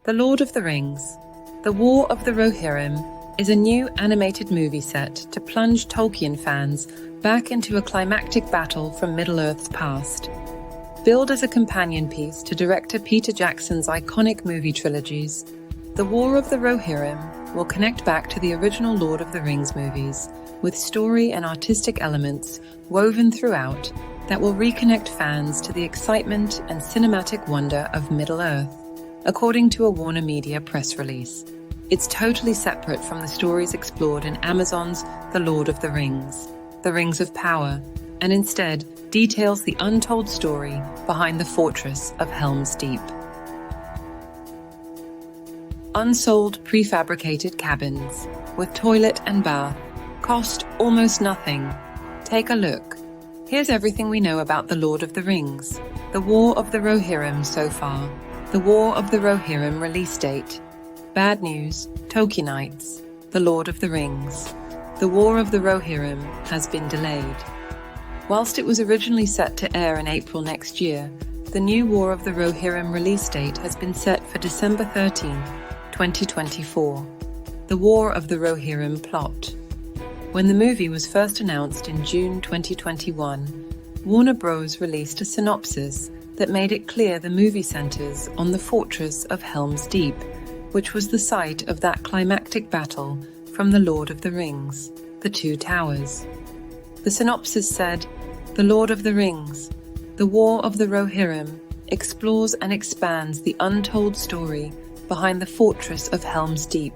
The Lord of the Rings, The War of the Rohirrim is a new animated movie set to plunge Tolkien fans back into a climactic battle from Middle-earth's past. Billed as a companion piece to director Peter Jackson's iconic movie trilogies, The War of the Rohirrim will connect back to the original Lord of the Rings movies, with story and artistic elements woven throughout that will reconnect fans to the excitement and cinematic wonder of Middle-earth. According to a Warner Media press release, it's totally separate from the stories explored in Amazon's The Lord of the Rings, The Rings of Power, and instead details the untold story behind the fortress of Helm's Deep. Unsold prefabricated cabins with toilet and bath cost almost nothing. Take a look. Here's everything we know about The Lord of the Rings, The War of the Rohirrim so far. The War of the Rohirrim release date. Bad news, Tolkienites. The Lord of the Rings. The War of the Rohirrim has been delayed. Whilst it was originally set to air in April next year, the new War of the Rohirrim release date has been set for December 13, 2024. The War of the Rohirrim plot. When the movie was first announced in June 2021, Warner Bros. Released a synopsis that made it clear the movie centers on the fortress of Helm's Deep, which was the site of that climactic battle from The Lord of the Rings, The Two Towers. The synopsis said, "The Lord of the Rings, The War of the Rohirrim explores and expands the untold story behind the fortress of Helm's Deep,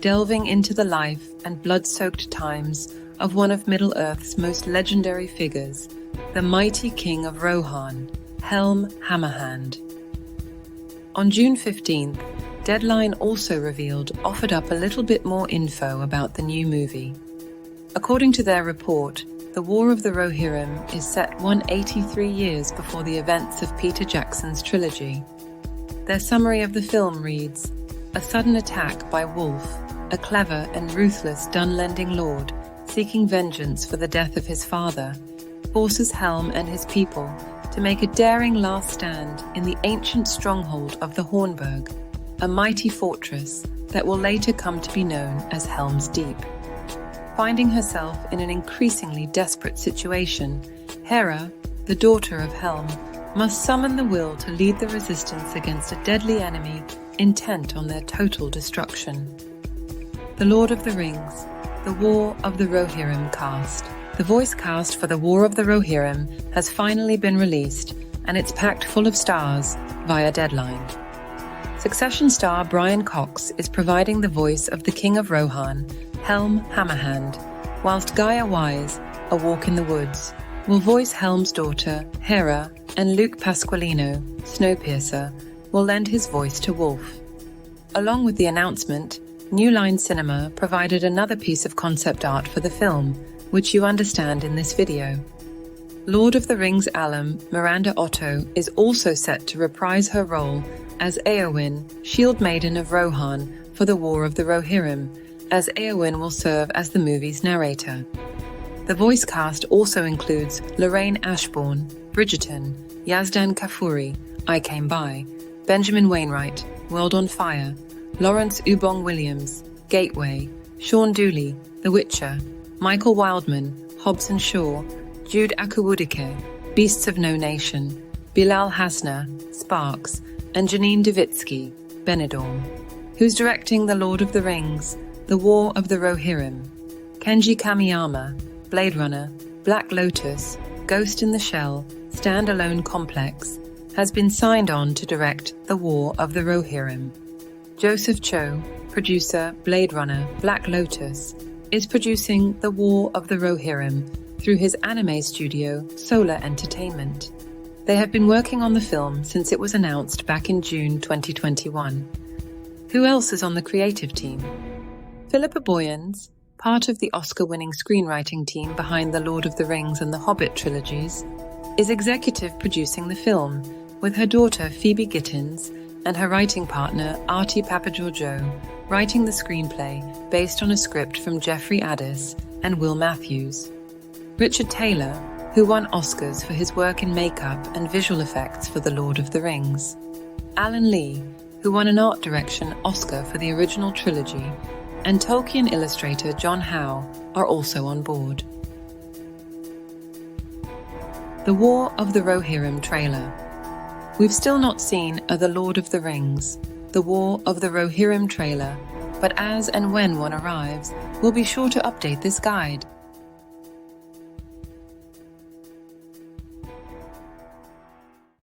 delving into the life and blood-soaked times of one of Middle-earth's most legendary figures, the mighty king of Rohan, Helm Hammerhand." On June 15th, Deadline also offered up a little bit more info about the new movie. According to their report, The War of the Rohirrim is set 183 years before the events of Peter Jackson's trilogy. Their summary of the film reads, "A sudden attack by Wulf, a clever and ruthless Dunlending lord seeking vengeance for the death of his father, forces Helm and his people to make a daring last stand in the ancient stronghold of the Hornburg, a mighty fortress that will later come to be known as Helm's Deep." Finding herself in an increasingly desperate situation, Hera, the daughter of Helm, must summon the will to lead the resistance against a deadly enemy intent on their total destruction. The Lord of the Rings, The War of the Rohirrim cast. The voice cast for The War of the Rohirrim has finally been released, and it's packed full of stars via Deadline. Succession star Brian Cox is providing the voice of the King of Rohan, Helm Hammerhand, whilst Gaia Wise, A Walk in the Woods, will voice Helm's daughter, Hera, and Luke Pasqualino, Snowpiercer, will lend his voice to Wulf. Along with the announcement, New Line Cinema provided another piece of concept art for the film, which you understand in this video. Lord of the Rings alum Miranda Otto is also set to reprise her role as Eowyn, Shield Maiden of Rohan, for The War of the Rohirrim, as Eowyn will serve as the movie's narrator. The voice cast also includes Lorraine Ashbourne, Bridgerton, Yazdan Kafuri, I Came By, Benjamin Wainwright, World on Fire, Lawrence Ubong Williams, Gateway, Shaun Dooley, The Witcher, Michael Wildman, Hobbs and Shaw, Jude Akuwudike, Beasts of No Nation, Bilal Hasna, Sparks, and Janine Davitsky, Benidorm, who's directing The Lord of the Rings, The War of the Rohirrim. Kenji Kamiyama, Blade Runner, Black Lotus, Ghost in the Shell, Standalone Complex, has been signed on to direct The War of the Rohirrim. Joseph Cho, producer Blade Runner, Black Lotus, is producing The War of the Rohirrim through his anime studio, Solar Entertainment. They have been working on the film since it was announced back in June 2021. Who else is on the creative team? Philippa Boyens, part of the Oscar-winning screenwriting team behind The Lord of the Rings and the Hobbit trilogies, is executive producing the film, with her daughter Phoebe Gittins and her writing partner Artie Papagiorgio writing the screenplay based on a script from Jeffrey Addis and Will Matthews. Richard Taylor, who won Oscars for his work in makeup and visual effects for The Lord of the Rings. Alan Lee, who won an art direction Oscar for the original trilogy, and Tolkien illustrator John Howe are also on board. The War of the Rohirrim trailer. We've still not seen The Lord of the Rings, The War of the Rohirrim trailer, but as and when one arrives, we'll be sure to update this guide.